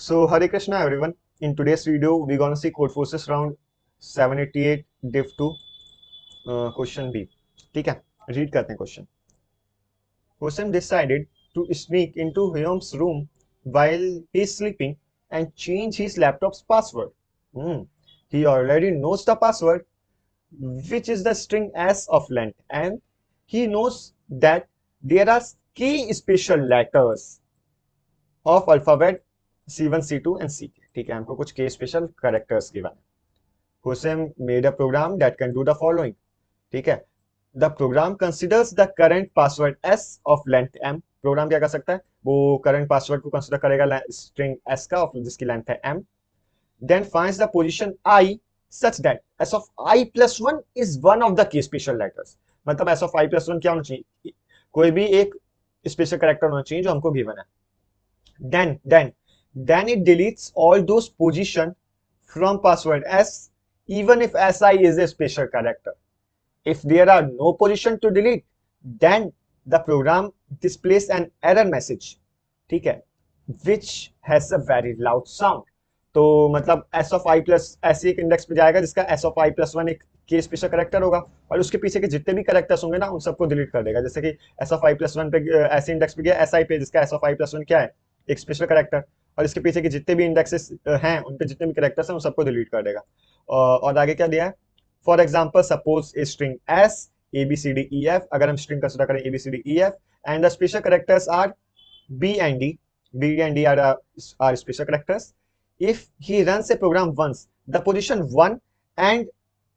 So Hare Krishna everyone. In today's video, we're gonna see Code Forces round 788 Div 2 question B. ठीक है, read करते हैं question. Hosam decided to sneak into Hyom's room while he's sleeping and change his laptop's password. Hmm. He already knows the password, which is the string S of length, and he knows that there are key special letters of alphabet C1, C2 and CK. ठीक है, हमको कुछ के special characters given है. Hossein made a program that can do the following. ठीक है, the program considers the current password S of length M. Program क्या कर सकता है, वो करंट पासवर्ड को कंसिडर करेगा स्ट्रिंग एस का ऑफ जिसकी लेंथ है M. Then finds the position I such that S of I plus one is one of the key special letters. मतलब S of I plus one क्या होना चाहिए, कोई भी एक स्पेशल कैरेक्टर होना चाहिए जो हमको गिवन है. Then it deletes all those position from password S even if SI is a special character. If there are no position to delete, then the program displays an error message. ठीक है, which has a very loud sound. तो मतलब s of i plus ऐसे एक index पे जाएगा जिसका s of i plus one एक के स्पेशल करेक्टर होगा और उसके पीछे के जितने भी करेक्टर्स होंगे ना उन सबको डिलीट कर देगा. जैसे कि s of i plus one पे ऐसे इंडेक्स पे गया si पे जिसका s of i plus one क्या है, एक स्पेशल करेक्टर, और इसके पीछे के जितने भी इंडेक्सेस हैं उन पे जितने भी करेक्टर्स हैं उन सबको डिलीट कर देगा. और आगे क्या दिया है, for example suppose a string S A B C D E F. अगर हम स्ट्रिंग कंसिडर करें A B C D E F and the special characters are B and D. B and D are special characters. If he runs a program once the position 1 and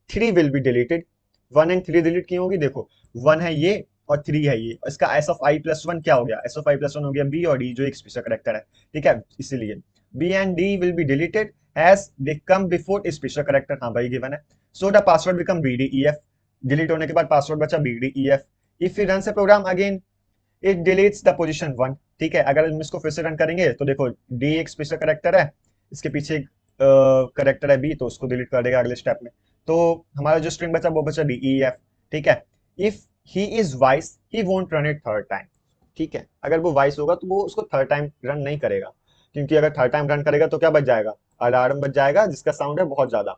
3 will be deleted. 1 and 3 delete की होगी. देखो 1 है ये और 3 है ये. इसका S of I plus one क्या हो गया, S of I plus one हो गया बी और डी जो एक स्पेशल करेक्टर है. ठीक है, इसीलिए B and D will be deleted as they come before a special character. हाँ भाई गिवन है. So the password become BDEF. Delete होने के बाद पासवर्ड बचा BDEF. If you run the program again it deletes the position 1. ठीक है, अगर हम इसको फिर से रन करेंगे तो देखो डी एक स्पेशल करेक्टर है, इसके पीछे करेक्टर है बी, तो उसको डिलीट कर देगा अगले स्टेप में. तो हमारा जो स्ट्रिंग बचा वो बचा DEF. ठीक है, if he is vice he won't run it third time. ठीक है, अगर वो वाइस होगा तो वो उसको थर्ड टाइम रन नहीं करेगा, क्योंकि अगर थर्ड टाइम रन करेगा तो क्या बच जाएगा, अलार्म बच जाएगा जिसका साउंड है बहुत ज्यादा.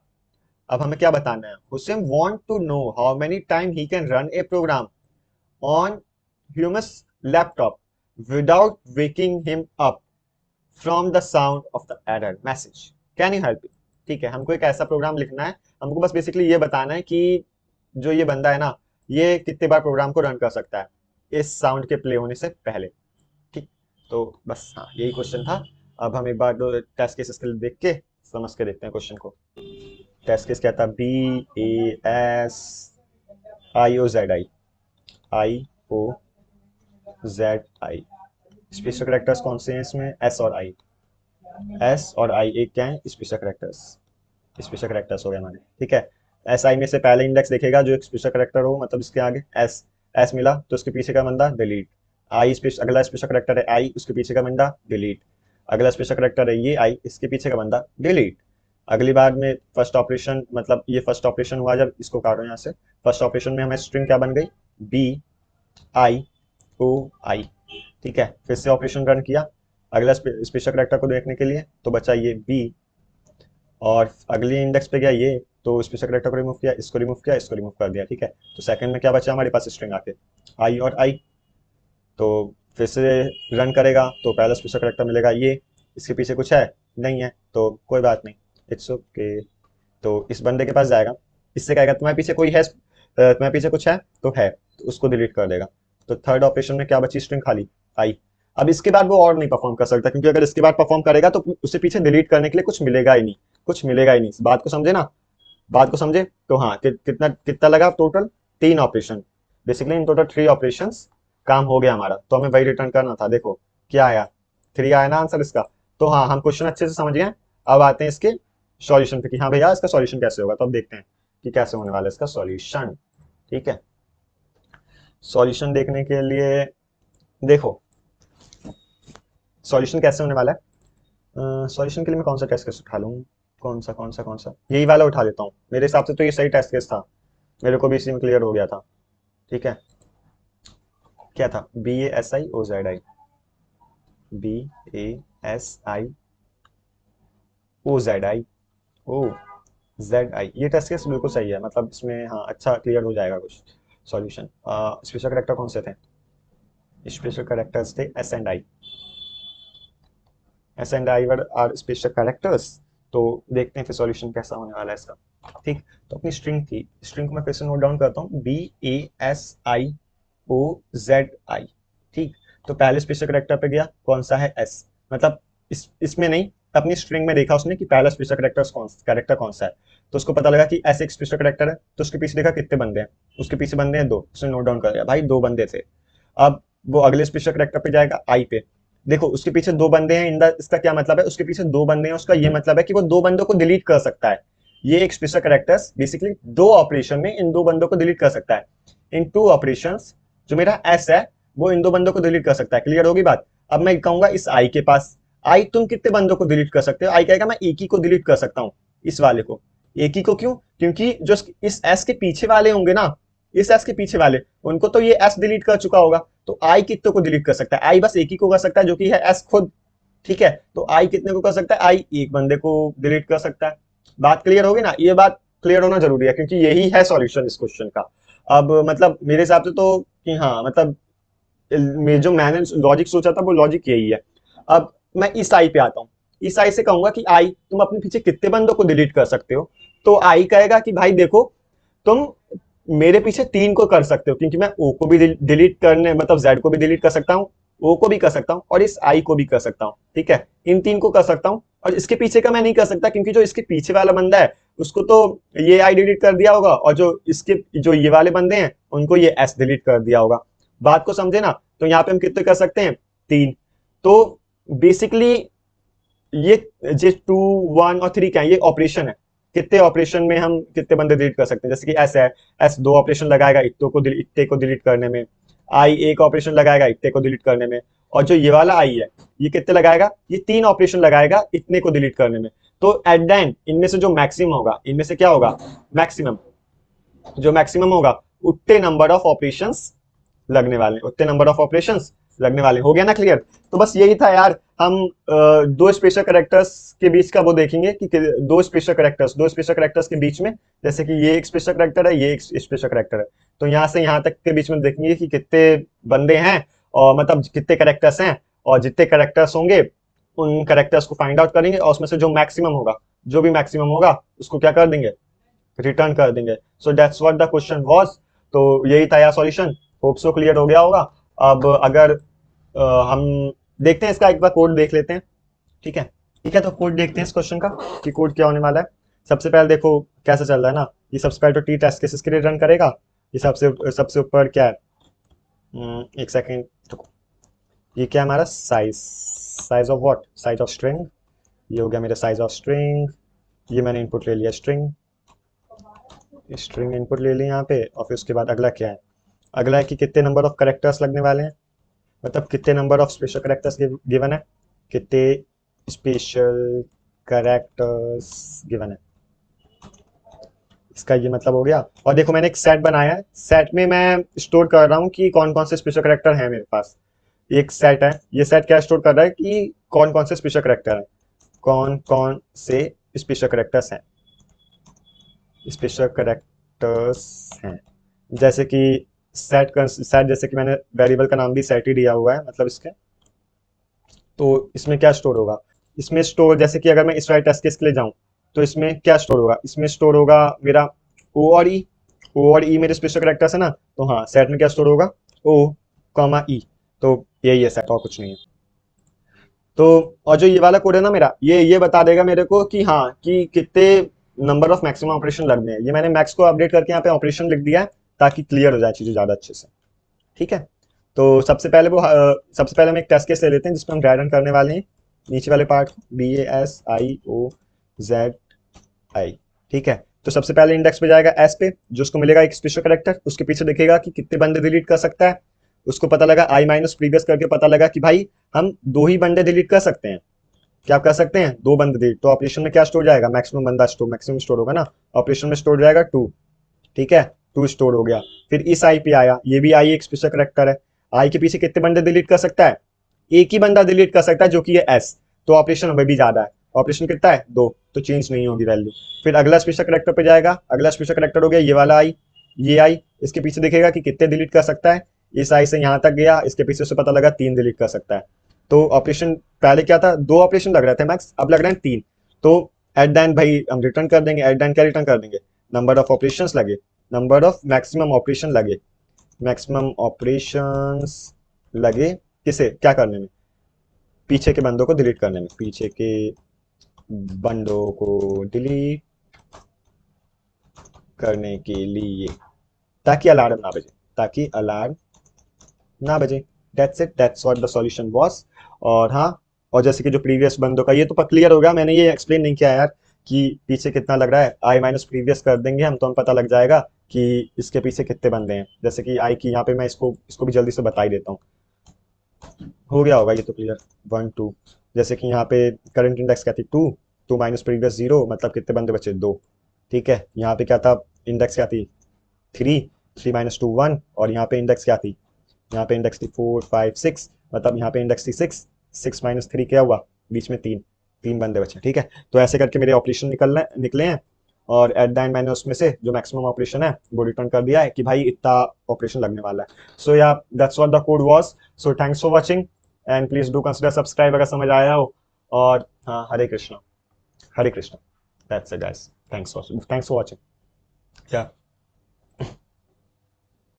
अब हमें क्या बताना है, Hussain want to know how many time he can run a program on Hume's laptop without waking him up from the sound of the error message. Can you help? ठीक है, हमको एक ऐसा प्रोग्राम लिखना है, हमको बस बेसिकली ये बताना है कि जो ये बंदा है ना ये कितने बार प्रोग्राम को रन कर सकता है इस साउंड के प्ले होने से पहले. ठीक, तो बस हाँ यही क्वेश्चन था. अब हम एक बार दो टेस्ट केस स्किल देख के समझ के देखते हैं क्वेश्चन को. टेस्ट केस क्या था, BASIOZI IOZI. स्पेशल करेक्टर्स कौन से हैं इसमें, एस और आई. एस और आई एक क्या है, स्पेशल करेक्टर्स. स्पेशल करेक्टर्स हो गए हमारे. ठीक है, एस आई में से पहले इंडेक्स देखेगा जो एक स्पेशल करेक्टर हो, मतलब इसके आगे एस एस मिला तो उसके पीछे का बंदा डिलीट. आई स्पेशल, अगला स्पेशल करेक्टर है आई, उसके पीछे का बंदा डिलीट. अगला स्पेशल करेक्टर है ये आई, इसके पीछे का बंदा डिलीट. अगली बार में फर्स्ट ऑपरेशन, मतलब ये फर्स्ट ऑपरेशन हुआ जब इसको काटो यहाँ से, फर्स्ट ऑपरेशन में हमें स्ट्रिंग क्या बन गई, BIOI. ठीक है, फिर से ऑपरेशन रन किया अगला स्पेशल करेक्टर को देखने के लिए, तो बचा ये बी, और अगली इंडेक्स पे गया ये, तो स्पेशल करेक्टर को रिमूव किया, इसको रिमूव किया, इसको रिमूव कर दिया. ठीक है, तो सेकंड में क्या बचा हमारे पास स्ट्रिंग आके आई और आई. तो फिर से रन करेगा तो पहला स्पेशल करेक्टर मिलेगा ये, इसके पीछे कुछ है नहीं है तो कोई बात नहीं, इट्स ओके. तो इस बंदे के पास जाएगा, इससे कहेगा तुम्हारे पीछे कोई है, तुम्हारे पीछे कुछ है तो है, तो उसको डिलीट कर देगा. तो थर्ड ऑपरेशन में क्या बची, स्ट्रिंग खाली आई. अब इसके बाद वो और नहीं परफॉर्म कर सकता, क्योंकि अगर इसके बाद परफॉर्म करेगा तो उससे पीछे डिलीट करने के लिए कुछ मिलेगा ही नहीं, कुछ मिलेगा ही नहीं. इस बात को समझे ना, बात को समझे. तो हाँ कितना कितना लगा total, 3 operation. Basically in total 3 operation काम हो गया हमारा, तो हमें वही रिटर्न करना था. देखो क्या आया, 3 आया ना आंसर इसका. तो हाँ हम क्वेश्चन अच्छे से समझ गए. अब आते हैं इसके सॉल्यूशन पे कि हाँ भैया इसका सॉल्यूशन कैसे होगा. तो अब देखते हैं कि कैसे होने वाला है इसका सॉल्यूशन. ठीक है, सॉल्यूशन देखने के लिए देखो सॉल्यूशन कैसे होने वाला है. सॉल्यूशन के लिए मैं कौन सा टेस्ट केस उठा लूँ, कौन सा यही वाला उठा लेता हूँ. मेरे हिसाब से तो ये सही टेस्ट केस था, मेरे को भी इसी में क्लियर हो गया था. ठीक है, क्या था, BASIOZI. BASI O Z I, O Z I, ये टेस्ट केस बिल्कुल सही है, मतलब इसमें हाँ अच्छा क्लियर हो जाएगा कुछ सॉल्यूशन। स्पेशल करेक्टर कौन से थे? स्पेशल करेक्टर्स थे S and I, S and I were are special characters. तो देखते हैं फिर सॉल्यूशन कैसा होने वाला है इसका। ठीक, तो अपनी स्ट्रिंग थी, स्ट्रिंग को मैं फिर से नोट डाउन करता हूँ, B A S I O Z I. ठीक, तो पहले स्पेशल करेक्टर पे गया, कौन सा है? एस, मतलब इसमें नहीं, अपनी स्ट्रिंग में देखा उसने कि पहला स्पेशल कैरेक्टर कौन सा है, तो उसको पता लगा कि ऐसे एक स्पेशल कैरेक्टर है, तो उसके पीछे देखा कितने बंदे हैं, उसके पीछे बंदे हैं 2, उसने नोट डाउन कर लिया भाई 2 बंदे थे। अब वो अगले स्पेशल कैरेक्टर पे जाएगा, आई पे, देखो उसके पीछे 2 बंदे हैं, इसका क्या मतलब है? उसके पीछे 2 बंदे हैं, उसका ये मतलब है कि वो 2 बंदों को डिलीट कर सकता है। ये एक स्पेशल कैरेक्टर्स बेसिकली 2 ऑपरेशन में इन 2 बंदों को डिलीट कर सकता है। इन 2 ऑपरेशंस जो मेरा एस है वो इन 2 बंदों को डिलीट कर सकता है। क्लियर होगी बात? अब मैं कहूंगा इस आई के पास, आई तुम कितने बंदों को डिलीट कर सकते हो? आई कहेगा मैं एक ही को डिलीट कर सकता हूँ, इस वाले को। एक ही को क्यों? क्योंकि जो इस एस के पीछे वाले होंगे ना, इस एस के पीछे वाले, उनको तो ये एस डिलीट कर चुका होगा, तो आई कितने को डिलीट कर सकता है? आई बस एक ही को कर सकता है, जो कि है एस खुद। ठीक है, तो आई कितने को कर सकता है? आई एक बंदे को डिलीट कर सकता है। बात क्लियर होगी ना? ये बात क्लियर होना जरूरी है, क्योंकि यही है सॉल्यूशन इस क्वेश्चन का। अब मतलब मेरे हिसाब से तो कि हाँ, मतलब जो मैंने लॉजिक सोचा था वो लॉजिक यही है। अब मैं इस आई पे आता हूँ, इस आई से कहूंगा कि आई तुम अपने पीछे कितने बंदों को डिलीट कर सकते हो? तो आई कहेगा कि भाई देखो, तुम मेरे पीछे 3 को कर सकते हो, क्योंकि मैं ओ को भी डिलीट करने, मतलब जेड को भी डिलीट कर सकता हूँ, ओ को भी कर सकता हूँ, और इस आई को भी कर सकता हूँ। ठीक है, इन 3 को कर सकता हूँ, और इसके पीछे का मैं नहीं कर सकता, क्योंकि जो इसके पीछे वाला बंदा है उसको तो ये आई डिलीट कर दिया होगा, और जो ये वाले बंदे हैं उनको ये एस डिलीट कर दिया होगा। बात को समझे ना? तो यहाँ पे हम कितने कर सकते हैं? 3। तो बेसिकली ये जो 2, 1 और 3 क्या है? ये ऑपरेशन है। कितने ऑपरेशन में हम कितने बंदे डिलीट कर सकते हैं? जैसे कि एस है, एस 2 ऑपरेशन लगाएगा इतने को डिलीट करने में, आई एक ऑपरेशन लगाएगा इतने को डिलीट करने में, और जो ये वाला आई है ये कितने लगाएगा? ये 3 ऑपरेशन लगाएगा इतने को डिलीट करने में। तो एट द एंड इनमें से जो मैक्सिमम होगा, इनमें से क्या होगा? मैक्सिमम, जो मैक्सिमम होगा उतने नंबर ऑफ ऑपरेशंस लगने वाले, उतने नंबर ऑफ ऑपरेशंस लगने वाले। हो गया ना क्लियर? तो बस यही था यार, हम 2 स्पेशल कैरेक्टर्स के बीच का वो देखेंगे कि 2 स्पेशल कैरेक्टर्स के बीच में, जैसे कि ये एक स्पेशल कैरेक्टर है, ये एक स्पेशल कैरेक्टर है, तो यहाँ से यहाँ तक के बीच में देखेंगे कि कितने बंदे हैं, और मतलब कितने कैरेक्टर्स हैं, और जितने कैरेक्टर्स होंगे उन कैरेक्टर्स को फाइंड आउट करेंगे, और उसमें से जो मैक्सिमम होगा, जो भी मैक्सिमम होगा उसको क्या कर देंगे? रिटर्न कर देंगे। So that's what the question was. तो यही था यार सॉल्यूशन, होप सो क्लियर हो गया होगा। अब अगर हम देखते हैं इसका, एक बार कोड देख लेते हैं। ठीक है, ठीक है, तो कोड देखते हैं इस क्वेश्चन का कि कोड क्या होने वाला है। सबसे पहले देखो कैसे चल रहा है ना, ये सबसे पहले तो टी टेस्ट केसेस के लिए रन करेगा। ये सबसे ऊपर क्या है? एक सेकेंड, ये क्या है हमारा? Size, size of what? Size of string. ये हो गया मेरा साइज ऑफ स्ट्रिंग, ये मैंने इनपुट ले लिया स्ट्रिंग, स्ट्रिंग इनपुट ले ली यहाँ पे। और फिर उसके बाद अगला क्या है? अगला है कि कितने नंबर ऑफ करेक्टर्स लगने वाले हैं, मतलब कितने number of special characters given है, कितने स्पेशल करेक्टर्स गिवन है, इसका ये मतलब हो गया। और देखो मैंने एक सेट बनाया है, सेट में मैं स्टोर कर रहा हूँ कि कौन कौन से स्पेशल करेक्टर हैं मेरे पास। एक सेट है, ये सेट क्या स्टोर कर रहा है कि कौन कौन से स्पेशल करेक्टर हैं, कौन कौन से स्पेशल करेक्टर्स हैं, स्पेशल करेक्टर्स हैं। जैसे कि सेट जैसे कि मैंने वेरिएबल का नाम भी सेट ही दिया हुआ है, मतलब इसके, तो इसमें क्या स्टोर होगा? इसमें स्टोर, जैसे कि अगर मैं इस वाले टेस्ट केस के लिए जाऊं, तो इसमें क्या स्टोर होगा? इसमें स्टोर होगा मेरा ओ और ई, ओ और ई मेरे स्पेशल करेक्टर्स है ना, तो हाँ सेट में क्या स्टोर होगा? ओ कॉमा ई। तो यही है सेट, और कुछ नहीं है। तो और जो ये वाला कोड है ना मेरा, ये बता देगा मेरे को कि हाँ कि कितने नंबर ऑफ मैक्सिमम ऑपरेशन लगने हैं। ये मैंने मैक्स को अपडेट करके यहाँ पे ऑपरेशन लिख दिया है, ताकि क्लियर हो जाए चीजें ज्यादा अच्छे से। ठीक है, तो सबसे पहले हम एक टेस्ट केस ले लेते हैं जिसमें हम ड्राई रन करने वाले हैं नीचे वाले पार्ट को, BASIOZ आई। ठीक है, तो सबसे पहले इंडेक्स पे जाएगा एस पे, जो उसको मिलेगा एक स्पेशल करेक्टर, उसके पीछे देखेगा कि कितने बंदे डिलीट कर सकता है। उसको पता लगा आई माइनस प्रीवियस करके पता लगा कि भाई हम 2 ही बंदे डिलीट कर सकते हैं। क्या कर सकते हैं? 2 बंदे डिलीट। तो ऑपरेशन में क्या स्टोर जाएगा? मैक्सिमम स्टोर होगा ना, ऑपरेशन में स्टोर जाएगा 2। ठीक है, 2 स्टोर हो गया। फिर इस आई पे आया, ये भी आई एक स्पेशल करेक्टर है, आई के पीछे कितने बंदे डिलीट कर सकता है? एक ही बंदा डिलीट कर सकता है, जो कि है एस, तो ऑपरेशन अभी भी ज्यादा है। ऑपरेशन कितना है 2, तो चेंज नहीं होगी वैल्यू। फिर अगला स्पेशल करेक्टर पे जाएगा, अगला स्पेशल करेक्टर हो गया ये वाला आई, ये आई, इसके पीछे देखेगा कि कितने डिलीट कर सकता है, इस आई से यहाँ तक गया, इसके पीछे से पता लगा 3 डिलीट कर सकता है। तो ऑपरेशन पहले क्या था, 2 ऑपरेशन लग रहे थे मैक्स, अब लग रहे हैं 3। तो एट द एंड भाई हम रिटर्न कर देंगे, एट द एंड क्या रिटर्न कर देंगे, नंबर ऑफ ऑपरेशंस लगे, नंबर ऑफ मैक्सिमम ऑपरेशन लगे, मैक्सिमम ऑपरेशंस लगे किसे क्या करने में, पीछे के बंदों को डिलीट करने में, पीछे के बंदों को डिलीट करने के लिए, ताकि अलार्म ना बजे, ताकि अलार्म ना बजे। That's it, that's what the solution was. और हाँ, और जैसे कि जो प्रीवियस बंदों का ये तो क्लियर हो गया, मैंने ये एक्सप्लेन नहीं किया यार कि पीछे कितना लग रहा है, आई माइनस प्रीवियस कर देंगे हम तो हम पता लग जाएगा कि इसके पीछे कितने बंदे हैं। जैसे कि आई की यहाँ पे मैं इसको इसको भी जल्दी से बता ही देता हूँ, हो गया होगा ये तो क्लियर, 1 2। जैसे कि यहाँ पे करंट इंडेक्स क्या थी 2, 2 माइनस प्रीवियस 0, मतलब कितने बंदे बचे 2, ठीक है। यहाँ पे क्या था, इंडेक्स क्या थी 3, 3 माइनस 2 1, और यहाँ पे इंडेक्स क्या थी, यहाँ पे इंडेक्स थी 4 5 6, मतलब यहाँ पे इंडेक्स थी 6, 6 माइनस 3 क्या हुआ, बीच में 3, 3 बंदे बचे, ठीक है। तो ऐसे करके मेरे ऑपरेशन निकले हैं, और एट द एंड मैंने उसमें से जो मैक्सिमम ऑपरेशन है वो रिटर्न कर दिया है कि भाई इतना ऑपरेशन लगने वाला है। So yeah that's what the code was. So thanks for watching and please do consider subscribe अगर समझ आया हो। और हाँ, Hare Krishna, Hare Krishna, that's it guys, thanks for watching, या